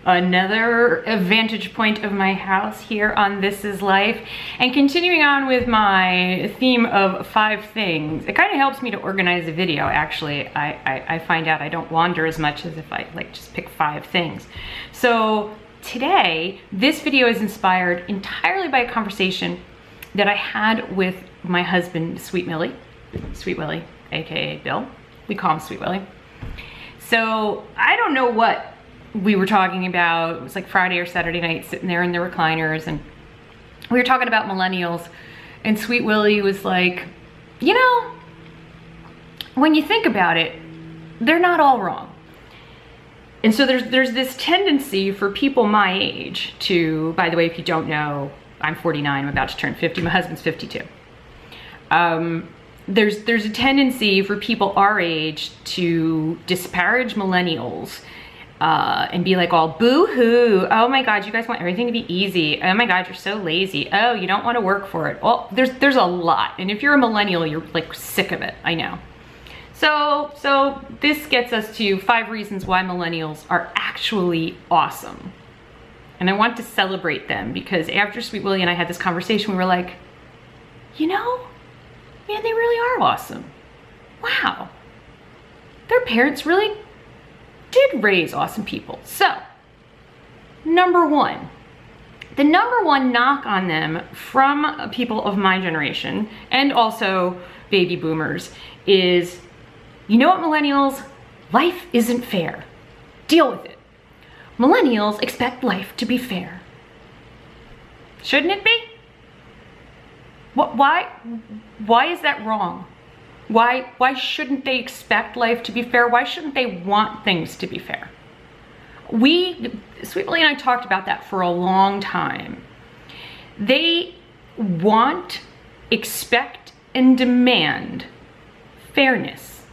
another vantage point of my house here on This Is Life, and continuing on with my theme of 5 things. It kind of helps me to organize a video, actually. I find out I don't wander as much as if I like just pick 5 things. So today, this video is inspired entirely by a conversation that I had with my husband, Sweet Willie, aka Bill. We call him Sweet Willie. So I don't know what we were talking about. It was like Friday or Saturday night, sitting there in the recliners, and we were talking about millennials, and Sweet Willie was like, you know, when you think about it, they're not all wrong. And so there's this tendency for people my age to, by the way, if you don't know, I'm 49, I'm about to turn 50, my husband's 52. There's a tendency for people our age to disparage millennials and be like all boo-hoo, oh my God, you guys want everything to be easy. Oh my God, you're so lazy. Oh, you don't want to work for it. Well, there's a lot. And if you're a millennial, you're like sick of it, I know. So this gets us to 5 reasons why millennials are actually awesome. And I want to celebrate them because after Sweet Willie and I had this conversation, we were like, you know, man, they really are awesome. Wow. Their parents really did raise awesome people. So, number 1. The number 1 knock on them from people of my generation and also baby boomers is, you know what, millennials? Life isn't fair. Deal with it. Millennials expect life to be fair. Shouldn't it be? Why is that wrong? Why shouldn't they expect life to be fair? Why shouldn't they want things to be fair? Sweet Willie and I talked about that for a long time. They want, expect, and demand fairness.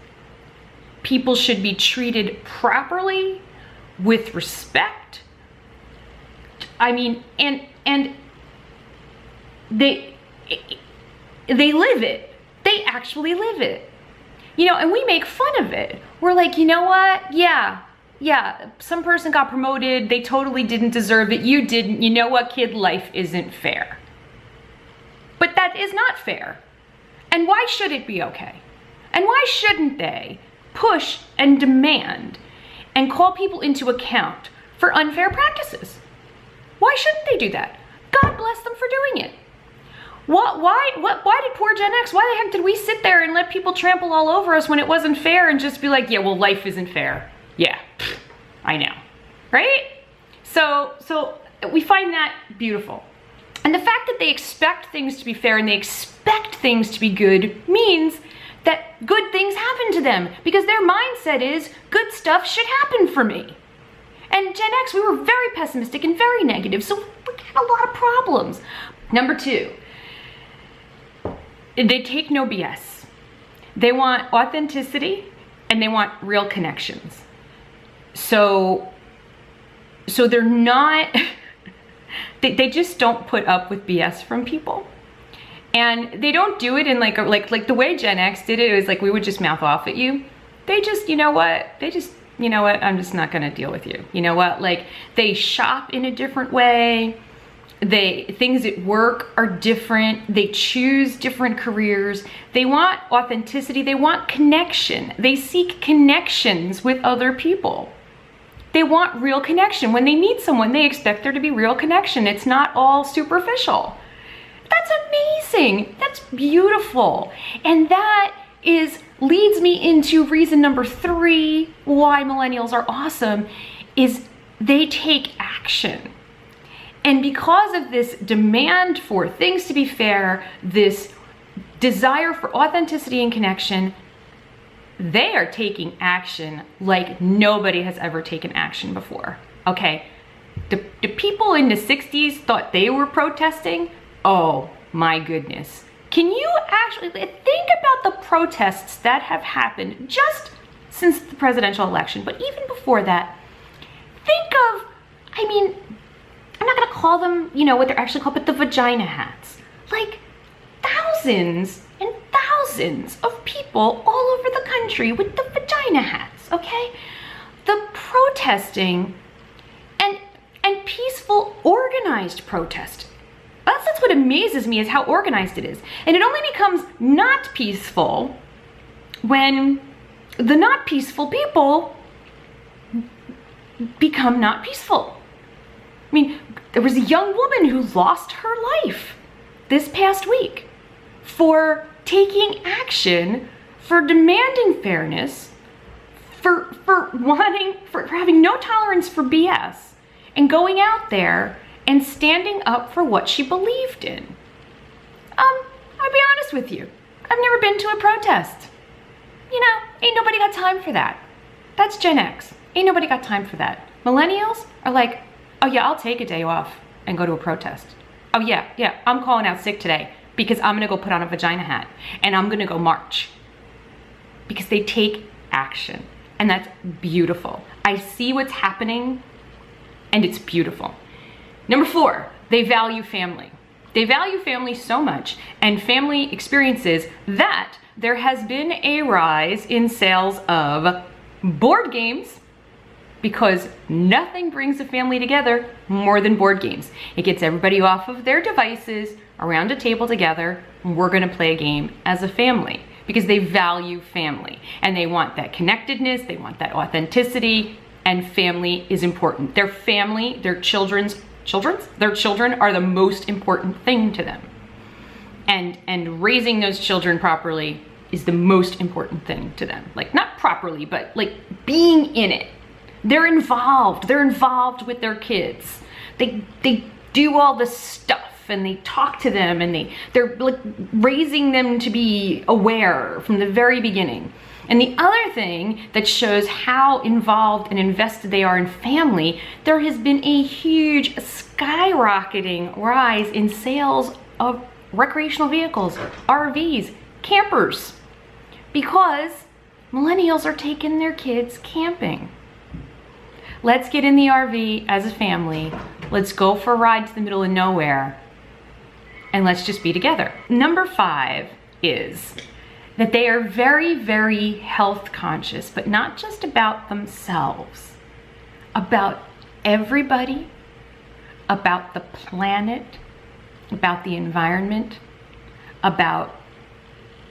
People should be treated properly, with respect. I mean, and they live it. They actually live it. You know, and we make fun of it. We're like, you know what? Yeah, some person got promoted. They totally didn't deserve it. You didn't. You know what, kid? Life isn't fair. But that is not fair. And why should it be okay? And why shouldn't they push and demand and call people into account for unfair practices? Why shouldn't they do that? God bless them for doing it. Why did poor Gen X, why the heck did we sit there and let people trample all over us when it wasn't fair and just be like, yeah, well, life isn't fair. Yeah, I know, right? So we find that beautiful. And the fact that they expect things to be fair and they expect things to be good means that good things happen to them because their mindset is good stuff should happen for me. And Gen X, we were very pessimistic and very negative, so we had a lot of problems. Number 2, they take no BS. They want authenticity and they want real connections. So they're not, they just don't put up with BS from people. And they don't do it in like the way Gen X did it. It was like we would just mouth off at you. They just, you know what? I'm just not gonna deal with you. You know what? Like they shop in a different way. Things at work are different. They choose different careers. They want authenticity. They want connection. They seek connections with other people. They want real connection. When they meet someone, they expect there to be real connection. It's not all superficial. That's amazing. That's beautiful. And that leads me into reason number 3 why millennials are awesome is they take action. And because of this demand for things to be fair, this desire for authenticity and connection, they are taking action like nobody has ever taken action before. Okay, the people in the 60s thought they were protesting. Oh my goodness. Can you actually think about the protests that have happened just since the presidential election, but even before that? Think of, I mean, I'm not gonna call them, you know, what they're actually called, but the vagina hats. Like thousands and thousands of people all over the country with the vagina hats, okay? The protesting, and organized protest. That's what amazes me, is how organized it is. And it only becomes not peaceful when the not peaceful people become not peaceful. I mean, there was a young woman who lost her life this past week for taking action, for demanding fairness, for having no tolerance for BS, and going out there and standing up for what she believed in. I'll be honest with you. I've never been to a protest. You know, ain't nobody got time for that. That's Gen X. Ain't nobody got time for that. Millennials are like, oh yeah, I'll take a day off and go to a protest. Oh yeah, I'm calling out sick today because I'm gonna go put on a vagina hat and I'm gonna go march. Because they take action, and that's beautiful. I see what's happening and it's beautiful. Number 4, they value family. They value family so much and family experiences that there has been a rise in sales of board games, because nothing brings a family together more than board games. It gets everybody off of their devices, around a table together, and we're gonna play a game as a family, because they value family and they want that connectedness, they want that authenticity, and family is important. Their family, their children are the most important thing to them. And raising those children properly is the most important thing to them. Like, not properly, but like being in it. They're involved with their kids. They do all this stuff and they talk to them and they're like raising them to be aware from the very beginning. And the other thing that shows how involved and invested they are in family, there has been a huge skyrocketing rise in sales of recreational vehicles, RVs, campers, because millennials are taking their kids camping. Let's get in the RV as a family. Let's go for a ride to the middle of nowhere and let's just be together. Number 5 is that they are very, very health conscious, but not just about themselves, about everybody, about the planet, about the environment, about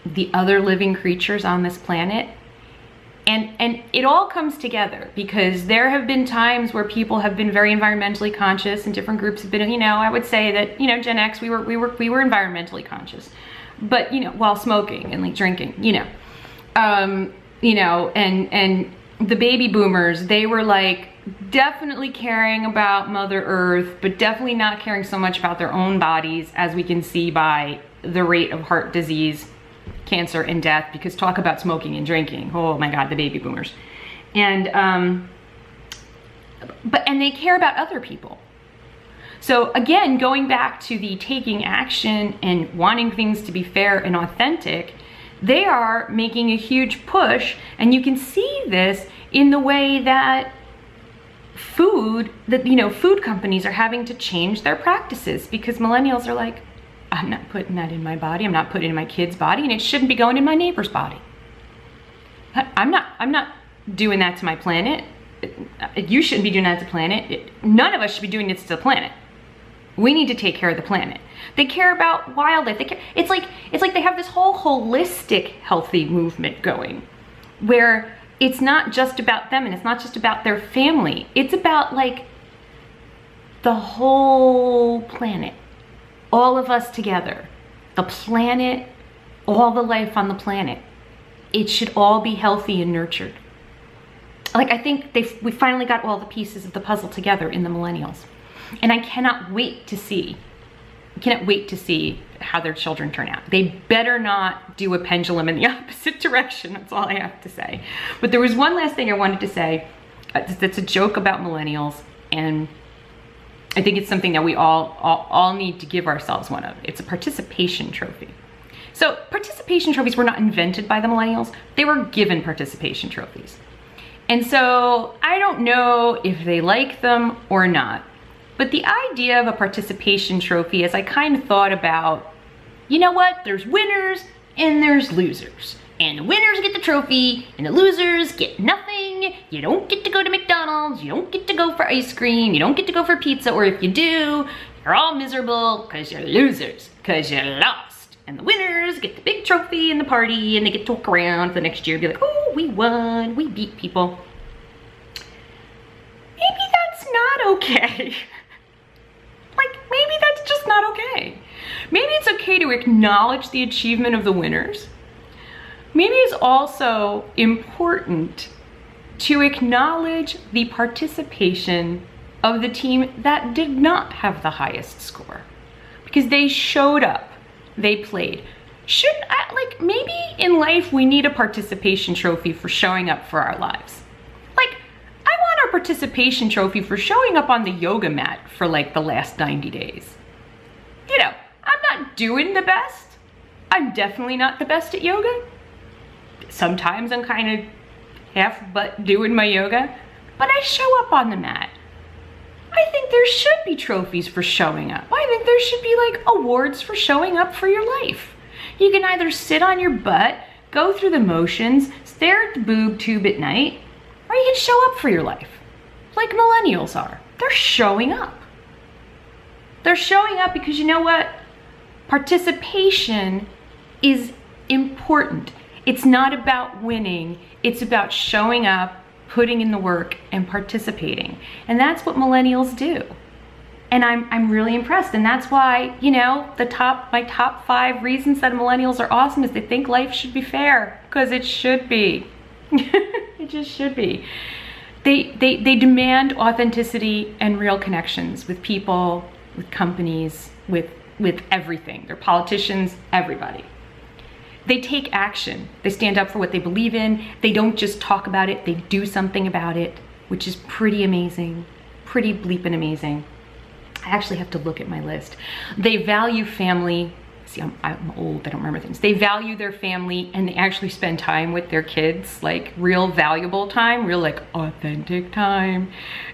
the other living creatures on this planet. And it all comes together, because there have been times where people have been very environmentally conscious and different groups have been, I would say that, Gen X, we were environmentally conscious, but, while smoking and like drinking, and the baby boomers, they were like definitely caring about Mother Earth, but definitely not caring so much about their own bodies, as we can see by the rate of heart disease, cancer, and death, because talk about smoking and drinking. Oh my God, the baby boomers. And they care about other people. So again, going back to the taking action and wanting things to be fair and authentic, they are making a huge push, and you can see this in the way that food companies are having to change their practices, because millennials are like, I'm not putting that in my body, I'm not putting it in my kid's body, and it shouldn't be going in my neighbor's body. I'm not doing that to my planet. You shouldn't be doing that to the planet. None of us should be doing this to the planet. We need to take care of the planet. They care about wildlife. It's like they have this whole holistic healthy movement going, where it's not just about them and it's not just about their family. It's about like the whole planet. All of us together, the planet, all the life on the planet. It should all be healthy and nurtured. Like, I think we finally got all the pieces of the puzzle together in the millennials. And I cannot wait to see how their children turn out. They better not do a pendulum in the opposite direction. That's all I have to say. But there was one last thing I wanted to say. That's a joke about millennials, and I think it's something that we all need to give ourselves one of. It's a participation trophy. So participation trophies were not invented by the millennials. They were given participation trophies. And so I don't know if they like them or not. But the idea of a participation trophy, as I kind of thought about, there's winners and there's losers. And the winners get the trophy and the losers get nothing. winning. You don't get to go to McDonald's. You don't get to go for ice cream. You don't get to go for pizza. Or if you do, you're all miserable because you're losers, because you lost. And the winners get the big trophy and the party, and they get to walk around for the next year and be like, oh, we won. We beat people. Maybe that's not okay. Like, maybe that's just not okay. Maybe it's okay to acknowledge the achievement of the winners. Maybe it's also important to acknowledge the participation of the team that did not have the highest score, because they showed up, they played. Shouldn't I, like, maybe in life we need a participation trophy for showing up for our lives. Like, I want our participation trophy for showing up on the yoga mat for like the last 90 days. You know, I'm not doing the best. I'm definitely not the best at yoga. Sometimes I'm kind of half butt doing my yoga, but I show up on the mat. I think there should be trophies for showing up. I think there should be like awards for showing up for your life. You can either sit on your butt, go through the motions, stare at the boob tube at night, or you can show up for your life, like millennials are. They're showing up. They're showing up because you know what? Participation is important. It's not about winning. It's about showing up, putting in the work, and participating. And that's what millennials do. And I'm really impressed. And that's why, you know, my top 5 reasons that millennials are awesome is they think life should be fair, because it should be. It just should be. They demand authenticity and real connections with people, with companies, with everything. They're politicians, everybody. They take action. They stand up for what they believe in. They don't just talk about it, they do something about it, which is pretty amazing, pretty bleeping amazing. I actually have to look at my list. They value family. See, I'm old, I don't remember things. They value their family, and they actually spend time with their kids, like real valuable time, real like authentic time.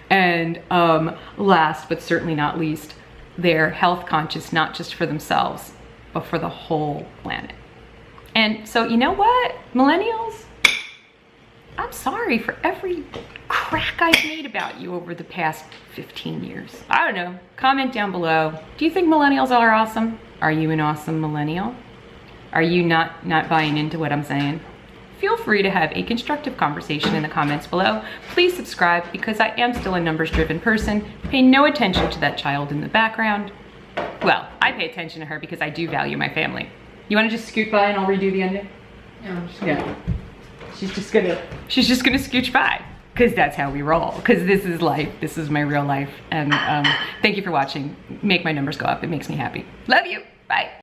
And last but certainly not least, they're health conscious, not just for themselves, but for the whole planet. And so, you know what, millennials, I'm sorry for every crack I've made about you over the past 15 years. I don't know, comment down below. Do you think millennials are awesome? Are you an awesome millennial? Are you not buying into what I'm saying? Feel free to have a constructive conversation in the comments below. Please subscribe, because I am still a numbers-driven person. Pay no attention to that child in the background. Well, I pay attention to her because I do value my family. You want to just scoot by and I'll redo the ending? Yeah. She's just gonna scooch by, because that's how we roll. Because this is life. This is my real life. And thank you for watching. Make my numbers go up. It makes me happy. Love you. Bye.